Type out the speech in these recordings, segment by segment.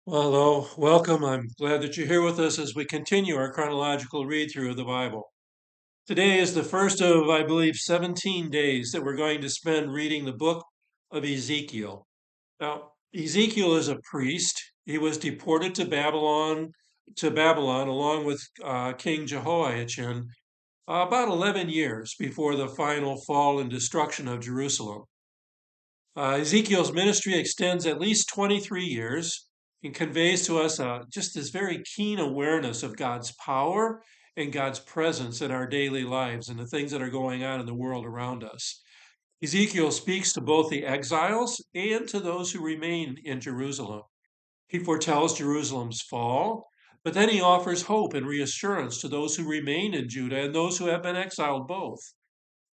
Well, hello, welcome. I'm glad that you're here with us as we continue our chronological read through of the Bible. Today is the first of, I believe, 17 days that we're going to spend reading the book of Ezekiel. Now, Ezekiel is a priest. He was deported to Babylon along with King Jehoiachin about 11 years before the final fall and destruction of Jerusalem. Ezekiel's ministry extends at least 23 years and conveys to us just this very keen awareness of God's power and God's presence in our daily lives and the things that are going on in the world around us. Ezekiel speaks to both the exiles and to those who remain in Jerusalem. He foretells Jerusalem's fall, but then he offers hope and reassurance to those who remain in Judah and those who have been exiled both.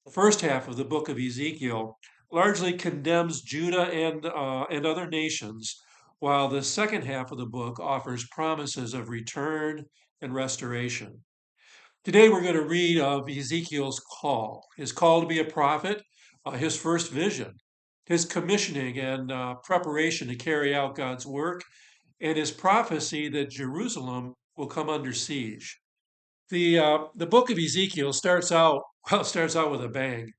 The first half of the book of Ezekiel largely condemns Judah and other nations, while the second half of the book offers promises of return and restoration. Today we're going to read of Ezekiel's call, his call to be a prophet, his first vision, his commissioning and preparation to carry out God's work, and his prophecy that Jerusalem will come under siege. The book of Ezekiel starts out with a bang.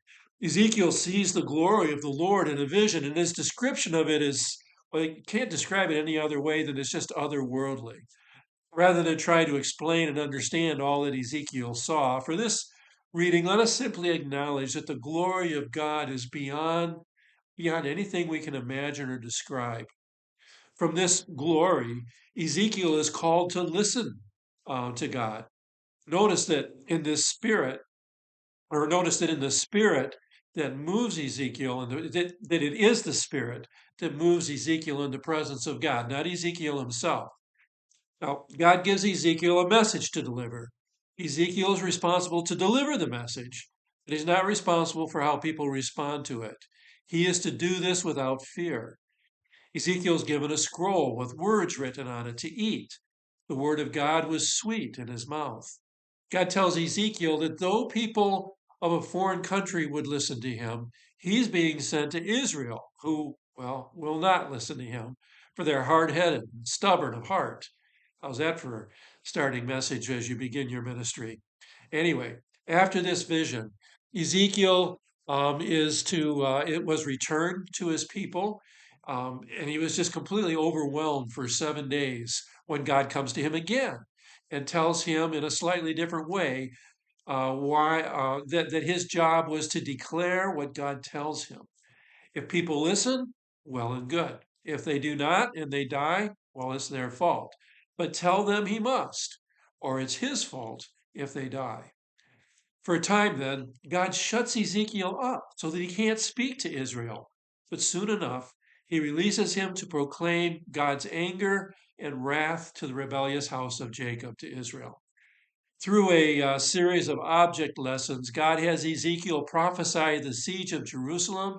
Ezekiel sees the glory of the Lord in a vision, and his description of it is, well, you can't describe it any other way than it's just otherworldly. Rather than try to explain and understand all that Ezekiel saw, for this reading, let us simply acknowledge that the glory of God is beyond anything we can imagine or describe. From this glory, Ezekiel is called to listen to God. Notice that in this spirit, or notice that in the spirit that moves Ezekiel, and that it is the spirit that moves Ezekiel in the presence of God, not Ezekiel himself. Now, God gives Ezekiel a message to deliver. Ezekiel is responsible to deliver the message, but he's not responsible for how people respond to it. He is to do this without fear. Ezekiel's given a scroll with words written on it to eat. The word of God was sweet in his mouth. God tells Ezekiel that though people of a foreign country would listen to him, he's being sent to Israel, who, well, will not listen to him, for they're hard headed and stubborn of heart. How's that for a starting message as you begin your ministry? Anyway, after this vision, Ezekiel it was returned to his people, and he was just completely overwhelmed for 7 days when God comes to him again and tells him in a slightly different way why that his job was to declare what God tells him. If people listen, well and good. If they do not and they die, well, it's their fault. But tell them he must, or it's his fault if they die. For a time, then, God shuts Ezekiel up so that he can't speak to Israel. But soon enough, he releases him to proclaim God's anger and wrath to the rebellious house of Jacob, to Israel. Through a series of object lessons, God has Ezekiel prophesy the siege of Jerusalem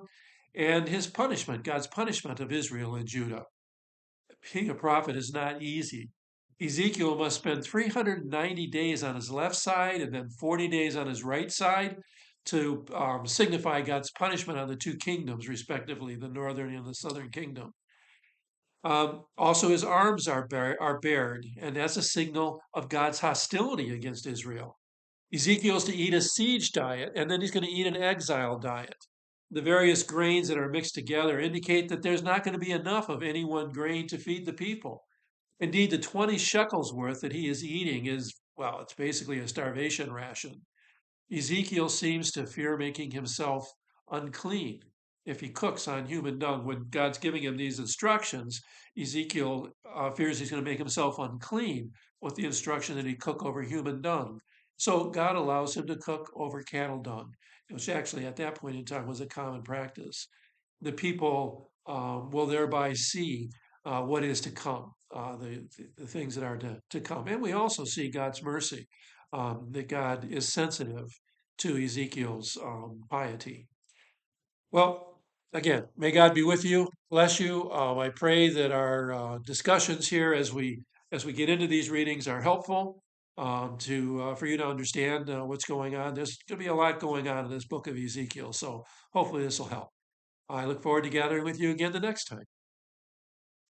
and his punishment, God's punishment of Israel and Judah. Being a prophet is not easy. Ezekiel must spend 390 days on his left side and then 40 days on his right side to signify God's punishment on the two kingdoms, respectively, the northern and the southern kingdom. Also, his arms are bared, and that's a signal of God's hostility against Israel. Ezekiel's to eat a siege diet, and then he's going to eat an exile diet. The various grains that are mixed together indicate that there's not going to be enough of any one grain to feed the people. Indeed, the 20 shekels worth that he is eating is, well, it's basically a starvation ration. Ezekiel seems to fear making himself unclean if he cooks on human dung. When God's giving him these instructions, Ezekiel fears he's going to make himself unclean with the instruction that he cook over human dung. So God allows him to cook over cattle dung, which actually at that point in time was a common practice. The people will thereby see what is to come, the things that are to come. And we also see God's mercy, that God is sensitive to Ezekiel's piety. Well, again, may God be with you, bless you. I pray that our discussions here as we get into these readings are helpful to for you to understand what's going on. There's going to be a lot going on in this book of Ezekiel, so hopefully this will help. I look forward to gathering with you again the next time.